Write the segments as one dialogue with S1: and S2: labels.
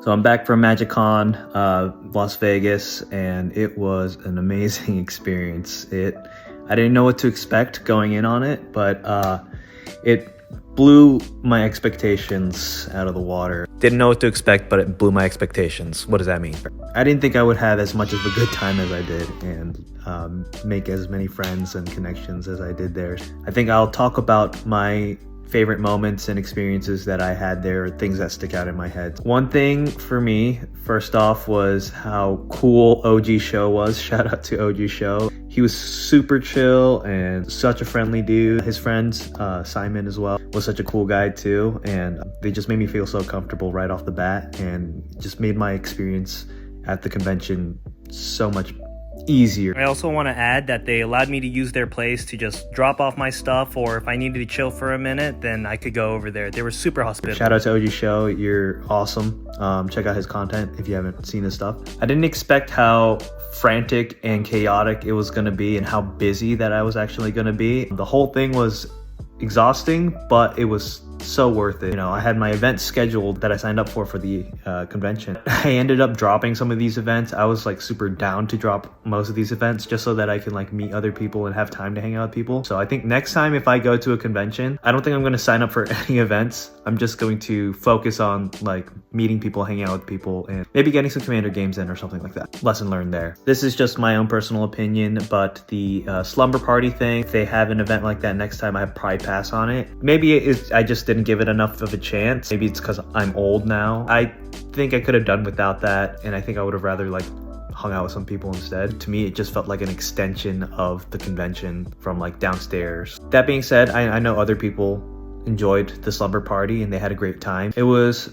S1: So I'm back from MagicCon, Las Vegas, and it was an amazing experience. I didn't know what to expect going in on it, but it blew my expectations out of the water. Didn't know what to expect, but it blew my expectations. What does that mean? I didn't think I would have as much of a good time as I did and make as many friends and connections as I did there. I think I'll talk about my favorite moments and experiences that I had there, things that stick out in my head. One thing for me, first off, was how cool OG Show was. Shout out to OG Show. He was super chill and such a friendly dude. His friends, Simon as well, was such a cool guy too. And they just made me feel so comfortable right off the bat and just made my experience at the convention so much easier.
S2: I also want to add that they allowed me to use their place to just drop off my stuff, or if I needed to chill for a minute, then I could go over there. They were super hospitable.
S1: Shout out to OG Show, you're awesome. Check out his content if you haven't seen his stuff. I didn't expect how frantic and chaotic it was going to be and how busy that I was actually going to be. The whole thing was exhausting, but it was so worth it. You know, I had my events scheduled that I signed up for the convention. I ended up dropping some of these events. I was like super down to drop most of these events just so that I can like meet other people and have time to hang out with people. So I think next time if I go to a convention, I don't think I'm going to sign up for any events. I'm just going to focus on like meeting people, hanging out with people, and maybe getting some Commander games in or something like that. Lesson learned there. This is just my own personal opinion, but the slumber party thing, if they have an event like that next time, I'd probably pass on it. Maybe I just didn't give it enough of a chance. Maybe it's because I'm old now. I think I could have done without that, and I think I would have rather like hung out with some people instead. To me, it just felt like an extension of the convention from like downstairs. That being said, I know other people enjoyed the slumber party and they had a great time. It was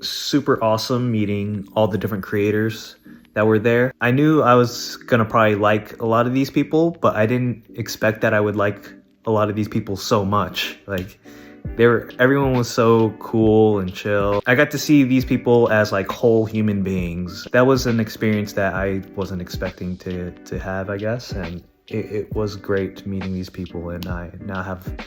S1: super awesome meeting all the different creators that were there. I knew I was gonna probably like a lot of these people, but I didn't expect that I would like a lot of these people so much. Like everyone was so cool and chill. I got to see these people as like whole human beings. That was an experience that I wasn't expecting to have, I guess. And it was great meeting these people, and I now have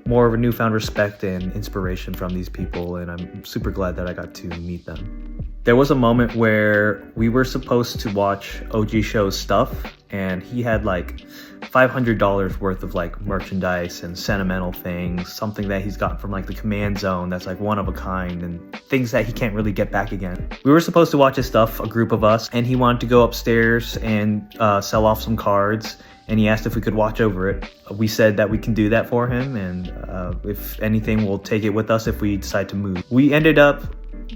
S1: more of a newfound respect and inspiration from these people, and I'm super glad that I got to meet them. There was a moment where we were supposed to watch OG Show's stuff, and he had like $500 worth of like merchandise and sentimental things, something that he's gotten from like the Command Zone that's like one of a kind, and things that he can't really get back again. We were supposed to watch his stuff, a group of us, and he wanted to go upstairs and sell off some cards, and he asked if we could watch over it. We said that we can do that for him, and if anything, we'll take it with us if we decide to move. We ended up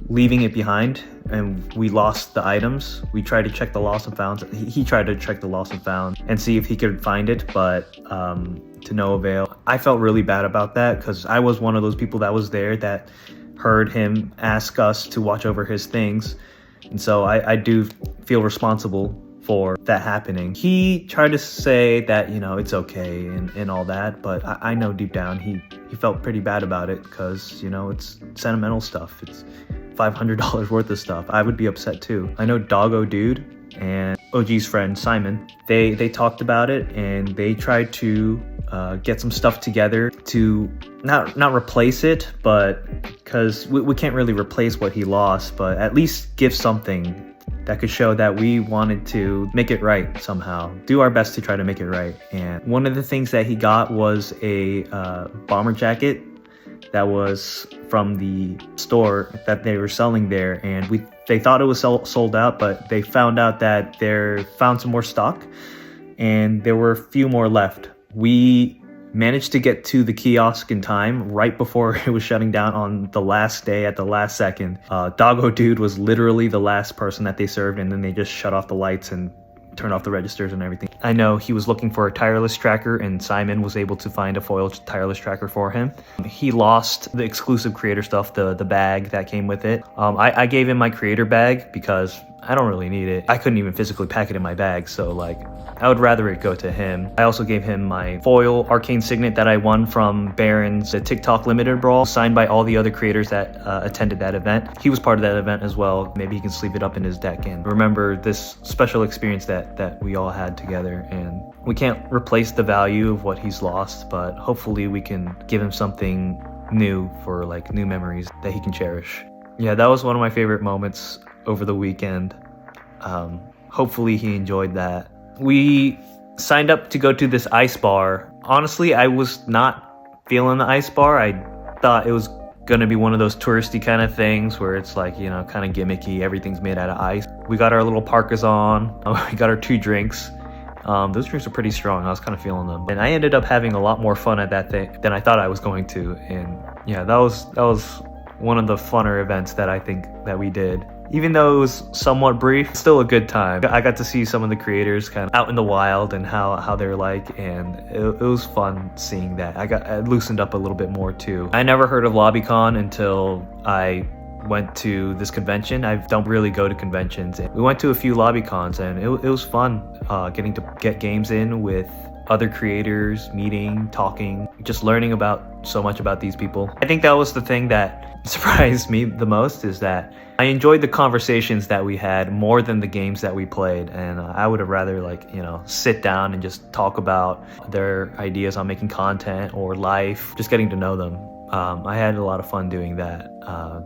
S1: leaving it behind, and we lost the items. We tried to check the lost and found. He tried to check the lost and found and see if he could find it, but to no avail. I felt really bad about that because I was one of those people that was there that heard him ask us to watch over his things, and so I do feel responsible for that happening. He tried to say that, you know, it's okay and all that, but I know deep down he felt pretty bad about it because, you know, it's sentimental stuff. It's $500 worth of stuff. I would be upset too. I know Doggo Dude and OG's friend Simon, they talked about it, and they tried to get some stuff together to not replace it, but because we can't really replace what he lost, but at least give something that could show that we wanted to make it right somehow, do our best to try to make it right. And one of the things that he got was a bomber jacket that was from the store that they were selling there, and they thought it was sold out, but they found out that they found some more stock and there were a few more left. We managed to get to the kiosk in time right before it was shutting down on the last day at the last second. Doggo Dude was literally the last person that they served, and then they just shut off the lights and turned off the registers and everything. I know he was looking for a tireless tracker, and Simon was able to find a foil tireless tracker for him. He lost the exclusive creator stuff, the bag that came with it. I gave him my creator bag because I don't really need it. I couldn't even physically pack it in my bag, so like I would rather it go to him. I also gave him my foil Arcane Signet that I won from Baron's the TikTok Limited Brawl, signed by all the other creators that attended that event. He was part of that event as well. Maybe he can sleeve it up in his deck and remember this special experience that we all had together. And we can't replace the value of what he's lost, but hopefully we can give him something new for like new memories that he can cherish. yeah, that was one of my favorite moments over the weekend. Hopefully he enjoyed that. We signed up to go to this ice bar. Honestly, I was not feeling the ice bar. I thought it was gonna be one of those touristy kind of things where it's like, you know, kind of gimmicky, everything's made out of ice. We got our little parkas on, we got our 2 drinks. Those drinks are pretty strong. I was kind of feeling them, and I ended up having a lot more fun at that thing than I thought I was going to. And yeah, that was one of the funner events that I think that we did. Even though it was somewhat brief, still a good time. I got to see some of the creators kind of out in the wild and how they're like, and it was fun seeing that. I loosened up a little bit more too. I never heard of LobbyCon until I went to this convention. I don't really go to conventions. We went to a few LobbyCons, and it was fun getting to get games in with other creators, meeting, talking, just learning about so much about these people. I think that was the thing that surprised me the most, is that I enjoyed the conversations that we had more than the games that we played. And I would have rather, like, you know, sit down and just talk about their ideas on making content or life, just getting to know them. I had a lot of fun doing that.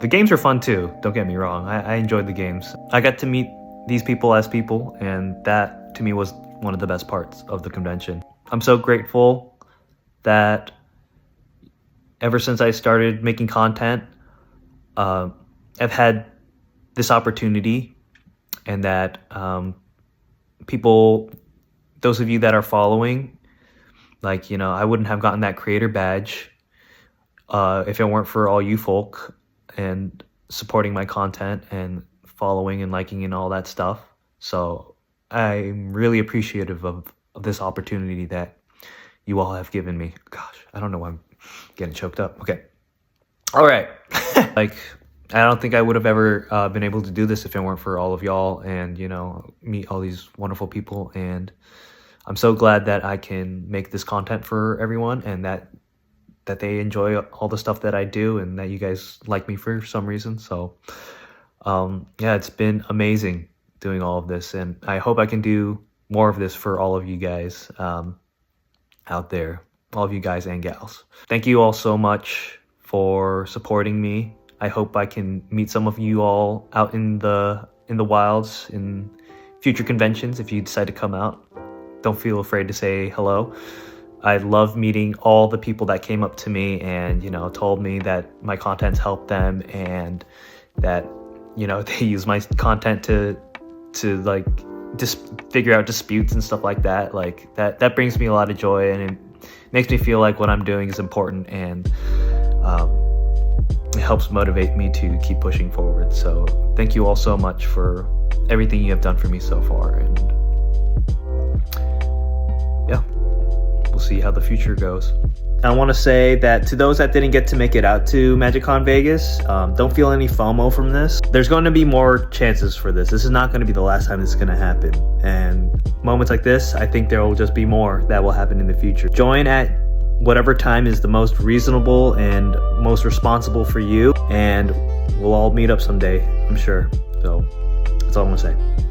S1: The games were fun too, don't get me wrong. I enjoyed the games. I got to meet these people as people, and that to me was one of the best parts of the convention. I'm so grateful that ever since I started making content, I've had this opportunity, and that people, those of you that are following, like, you know, I wouldn't have gotten that creator badge if it weren't for all you folk and supporting my content and following and liking and all that stuff. So I'm really appreciative of this opportunity that you all have given me. Gosh, I don't know why I'm getting choked up. Okay. All right. Like, I don't think I would have ever been able to do this if it weren't for all of y'all, and, you know, meet all these wonderful people. And I'm so glad that I can make this content for everyone, and that they enjoy all the stuff that I do, and that you guys like me for some reason. So yeah, it's been amazing doing all of this, and I hope I can do more of this for all of you guys out there, all of you guys and gals. Thank you all so much for supporting me. I hope I can meet some of you all out in the wilds in future conventions. If you decide to come out, don't feel afraid to say hello. I love meeting all the people that came up to me and, you know, told me that my content's helped them, and that, you know, they use my content to like just figure out disputes and stuff like that. Like, that brings me a lot of joy, and it makes me feel like what I'm doing is important, and it helps motivate me to keep pushing forward. So thank you all so much for everything you have done for me so far, and yeah, we'll see how the future goes. I want to say that to those that didn't get to make it out to MagicCon Vegas, don't feel any FOMO from this. There's going to be more chances for this. This is not going to be the last time this is going to happen. And moments like this, I think there will just be more that will happen in the future. Join at whatever time is the most reasonable and most responsible for you, and we'll all meet up someday, I'm sure. So that's all I'm going to say.